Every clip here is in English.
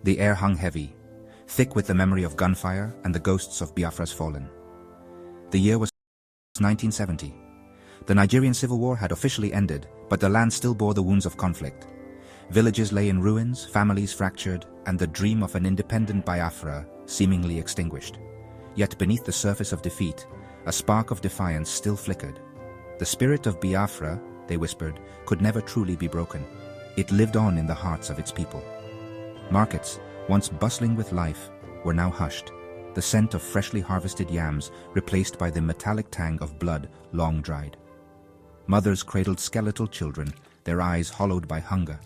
The air hung heavy, thick with the memory of gunfire and the ghosts of Biafra's fallen. The year was 1970. The Nigerian Civil War had officially ended, but the land still bore the wounds of conflict. Villages lay in ruins, families fractured, and the dream of an independent Biafra seemingly extinguished. Yet beneath the surface of defeat, a spark of defiance still flickered. The spirit of Biafra, they whispered, could never truly be broken. It lived on in the hearts of its people. Markets, once bustling with life, were now hushed, the scent of freshly harvested yams replaced by the metallic tang of blood long dried. Mothers cradled skeletal children, their eyes hollowed by hunger.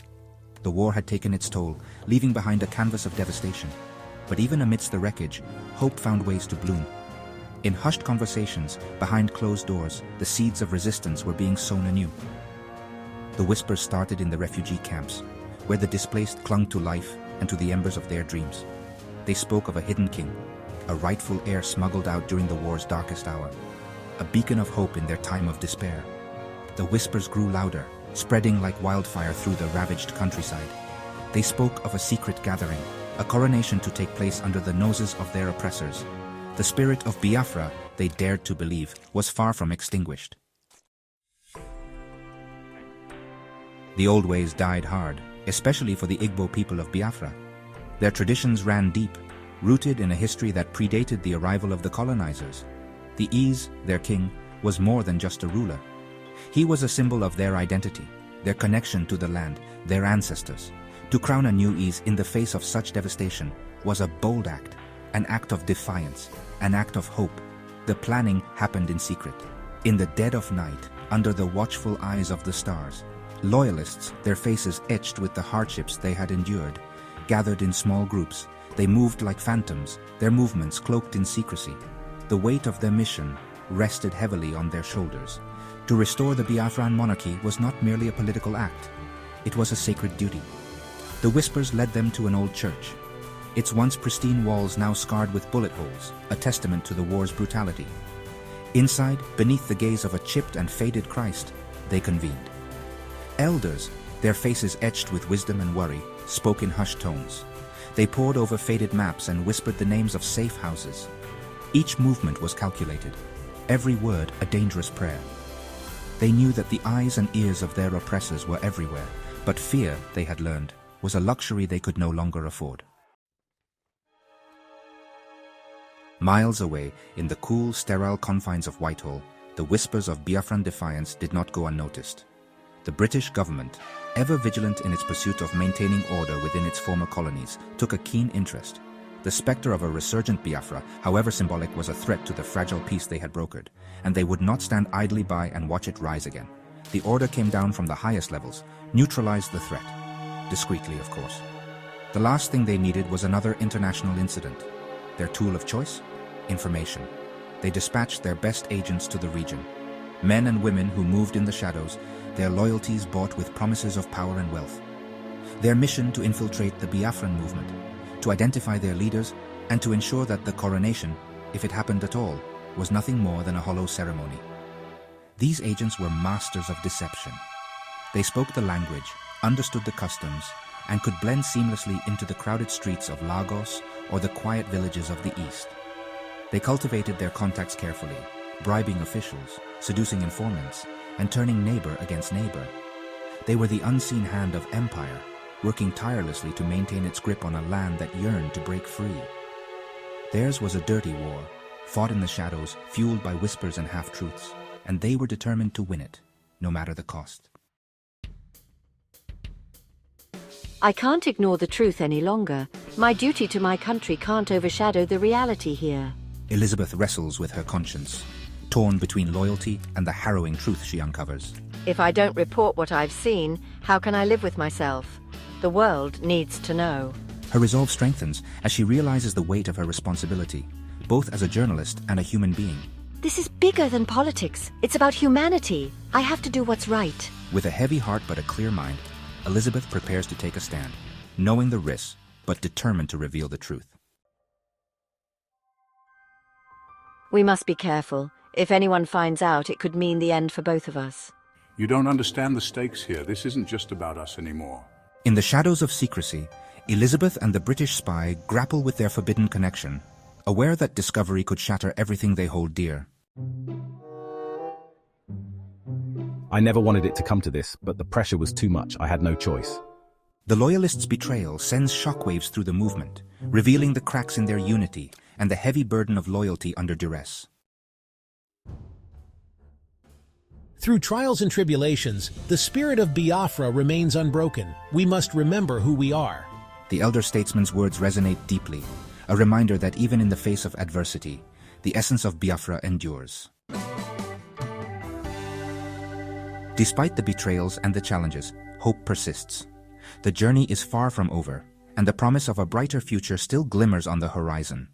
The war had taken its toll, leaving behind a canvas of devastation. But even amidst the wreckage, hope found ways to bloom. In hushed conversations, behind closed doors, the seeds of resistance were being sown anew. The whispers started in the refugee camps, where the displaced clung to life and to the embers of their dreams. They spoke of a hidden king, a rightful heir smuggled out during the war's darkest hour, a beacon of hope in their time of despair. The whispers grew louder, spreading like wildfire through the ravaged countryside. They spoke of a secret gathering, a coronation to take place under the noses of their oppressors. The spirit of Biafra, they dared to believe, was far from extinguished. The old ways died hard, especially for the Igbo people of Biafra. Their traditions ran deep, rooted in a history that predated the arrival of the colonizers. The Eze, their king, was more than just a ruler. He was a symbol of their identity, their connection to the land, their ancestors. To crown a new Eze in the face of such devastation was a bold act, an act of defiance, an act of hope. The planning happened in secret. In the dead of night, under the watchful eyes of the stars, loyalists, their faces etched with the hardships they had endured, gathered in small groups. They moved like phantoms, their movements cloaked in secrecy. The weight of their mission rested heavily on their shoulders. To restore the Biafran monarchy was not merely a political act. It was a sacred duty. The whispers led them to an old church, its once pristine walls now scarred with bullet holes, a testament to the war's brutality. Inside, beneath the gaze of a chipped and faded Christ, they convened. Elders, their faces etched with wisdom and worry, spoke in hushed tones. They pored over faded maps and whispered the names of safe houses. Each movement was calculated, every word a dangerous prayer. They knew that the eyes and ears of their oppressors were everywhere, but fear, they had learned, was a luxury they could no longer afford. Miles away, in the cool, sterile confines of Whitehall, the whispers of Biafran defiance did not go unnoticed. The British government, ever vigilant in its pursuit of maintaining order within its former colonies, took a keen interest. The specter of a resurgent Biafra, however symbolic, was a threat to the fragile peace they had brokered, and they would not stand idly by and watch it rise again. The order came down from the highest levels, neutralized the threat. Discreetly, of course. The last thing they needed was another international incident. Their tool of choice? Information. They dispatched their best agents to the region. Men and women who moved in the shadows, their loyalties bought with promises of power and wealth. Their mission to infiltrate the Biafran movement, to identify their leaders, and to ensure that the coronation, if it happened at all, was nothing more than a hollow ceremony. These agents were masters of deception. They spoke the language, understood the customs, and could blend seamlessly into the crowded streets of Lagos or the quiet villages of the East. They cultivated their contacts carefully, bribing officials, seducing informants, and turning neighbor against neighbor. They were the unseen hand of empire, working tirelessly to maintain its grip on a land that yearned to break free. Theirs was a dirty war, fought in the shadows, fueled by whispers and half-truths, and they were determined to win it, no matter the cost. I can't ignore the truth any longer. My duty to my country can't overshadow the reality here. Elizabeth wrestles with her conscience, torn between loyalty and the harrowing truth she uncovers. If I don't report what I've seen, how can I live with myself? The world needs to know. Her resolve strengthens as she realizes the weight of her responsibility, both as a journalist and a human being. This is bigger than politics. It's about humanity. I have to do what's right. With a heavy heart but a clear mind, Elizabeth prepares to take a stand, knowing the risks, but determined to reveal the truth. We must be careful. If anyone finds out, it could mean the end for both of us. You don't understand the stakes here. This isn't just about us anymore. In the shadows of secrecy, Elizabeth and the British spy grapple with their forbidden connection, aware that discovery could shatter everything they hold dear. I never wanted it to come to this, but the pressure was too much. I had no choice. The Loyalists' betrayal sends shockwaves through the movement, revealing the cracks in their unity and the heavy burden of loyalty under duress. Through trials and tribulations, the spirit of Biafra remains unbroken. We must remember who we are. The elder statesman's words resonate deeply, a reminder that even in the face of adversity, the essence of Biafra endures. Despite the betrayals and the challenges, hope persists. The journey is far from over, and the promise of a brighter future still glimmers on the horizon.